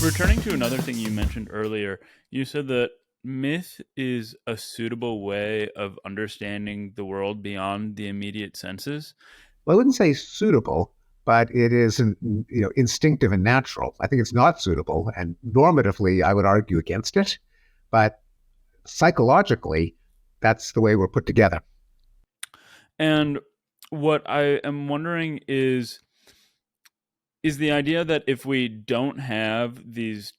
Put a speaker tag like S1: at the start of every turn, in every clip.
S1: Returning to another thing you mentioned earlier, you said that myth is a suitable way of understanding the world beyond the immediate senses.
S2: Well, I wouldn't say suitable, but it is instinctive and natural. I think it's not suitable, and normatively, I would argue against it. But psychologically, that's the way we're put together.
S1: And what I am wondering is the idea that if we don't have these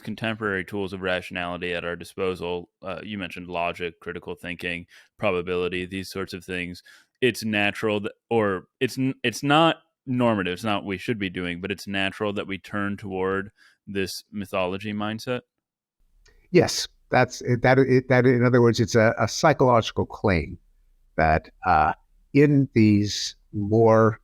S1: contemporary tools of rationality at our disposal, you mentioned logic, critical thinking, probability, these sorts of things. It's natural that, or it's not normative. It's not what we should be doing, but it's natural that we turn toward this mythology mindset.
S2: Yes, that's it, that. In other words, it's a psychological claim that in these more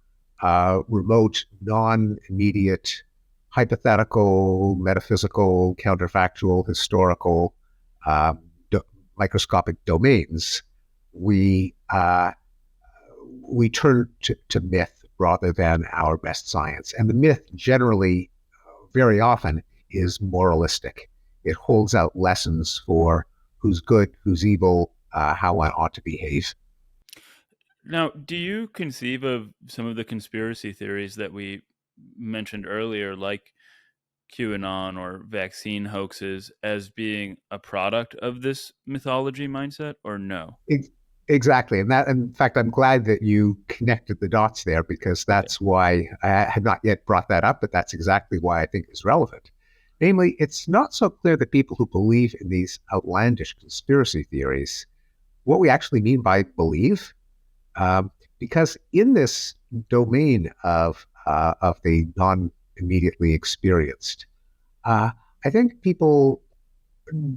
S2: remote, non-immediate, hypothetical, metaphysical, counterfactual, historical, um, do- microscopic domains, we we turn to myth rather than our best science. And the myth generally, very often, is moralistic. It holds out lessons for who's good, who's evil, how one ought to behave.
S1: Now, do you conceive of some of the conspiracy theories that we mentioned earlier, like QAnon or vaccine hoaxes, as being a product of this mythology mindset, or no?
S2: Ex- Exactly. And that, in fact, I'm glad that you connected the dots there because
S1: Okay.
S2: that's why I had not yet brought that up, but that's exactly why I think it's relevant. Namely, it's not so clear that people who believe in these outlandish conspiracy theories, what we actually mean by believe, because in this domain of the non immediately experienced, uh, I think people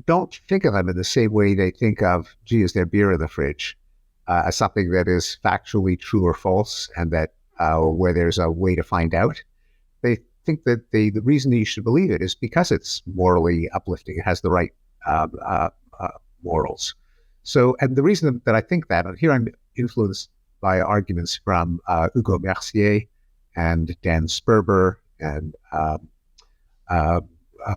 S2: don't think of them in the same way they think of, gee, is there beer in the fridge, as something that is factually true or false, and that where there's a way to find out. They think that the reason that you should believe it is because it's morally uplifting. It has the right um, uh, uh, morals. So, and the reason that I think that, and here I'm influenced by arguments from Hugo Mercier and Dan Sperber and uh,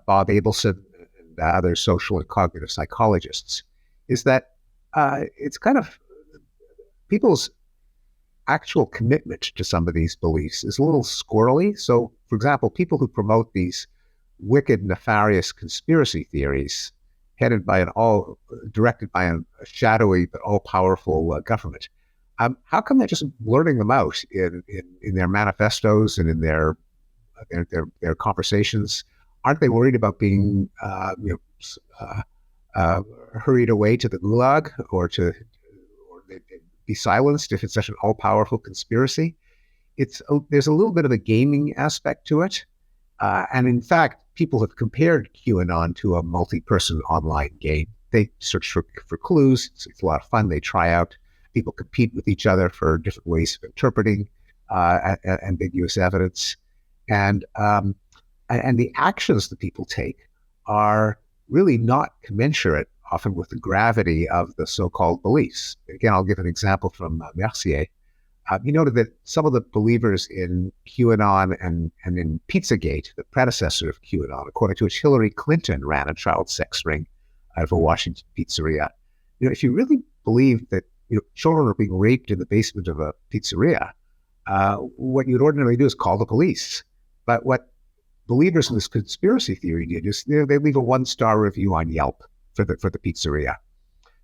S2: Bob Abelson and other social and cognitive psychologists, is that it's kind of people's actual commitment to some of these beliefs is a little squirrely. So, for example, people who promote these wicked, nefarious conspiracy theories headed by an all directed by a shadowy but all powerful government. How come they're just blurting them out in their manifestos and in their conversations? Aren't they worried about being uh, uh, hurried away to the gulag or they be silenced if it's such an all powerful conspiracy? There's a little bit of a gaming aspect to it, and in fact, people have compared QAnon to a multi-person online game. They search for clues. It's a lot of fun. They try out. People compete with each other for different ways of interpreting ambiguous evidence, and and the actions that people take are really not commensurate often with the gravity of the so-called beliefs. Again, I'll give an example from Mercier. He noted that some of the believers in QAnon and in Pizzagate, the predecessor of QAnon, according to which Hillary Clinton ran a child sex ring out of a Washington pizzeria. If you really believe that children are being raped in the basement of a pizzeria, what you'd ordinarily do is call the police. But what believers in this conspiracy theory did is they leave a 1-star review on Yelp for the pizzeria.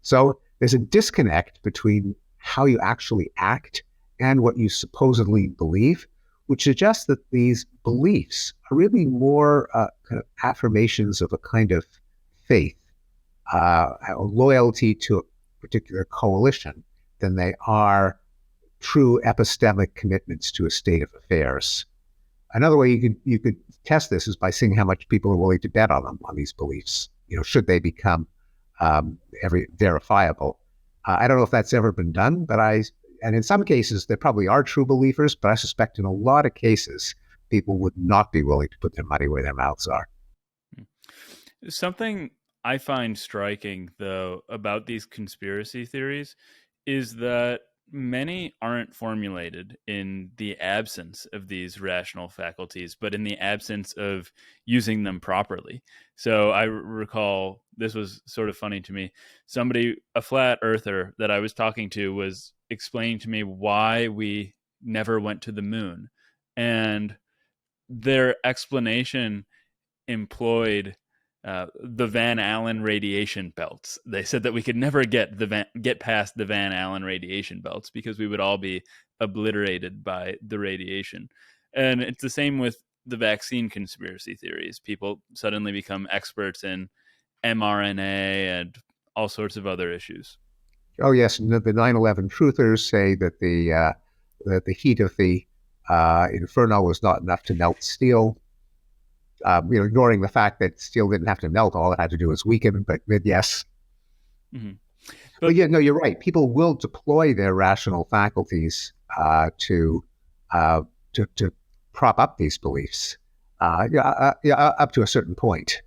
S2: So there's a disconnect between how you actually act and what you supposedly believe, which suggests that these beliefs are really more kind of affirmations of a kind of faith, loyalty to a particular coalition, than they are true epistemic commitments to a state of affairs. Another way you could test this is by seeing how much people are willing to bet on them, on these beliefs. Should they become every verifiable? I don't know if that's ever been done, and in some cases there probably are true believers, but I suspect in a lot of cases people would not be willing to put their money where their mouths are.
S1: Something I find striking, though, about these conspiracy theories is that many aren't formulated in the absence of these rational faculties, but in the absence of using them properly. So I recall, this was sort of funny to me. Somebody, a flat earther that I was talking to, was explaining to me why we never went to the moon. And their explanation employed the Van Allen radiation belts. They said that we could never get past the Van Allen radiation belts because we would all be obliterated by the radiation. And it's the same with the vaccine conspiracy theories. People suddenly become experts in mRNA and all sorts of other issues.
S2: Oh yes, and the 9/11 truthers say that the heat of the inferno was not enough to melt steel. Ignoring the fact that steel didn't have to melt, all it had to do was weaken. But yes,
S1: Mm-hmm.
S2: but
S1: But
S2: yeah, no, you're right. People will deploy their rational faculties to prop up these beliefs, yeah, up to a certain point.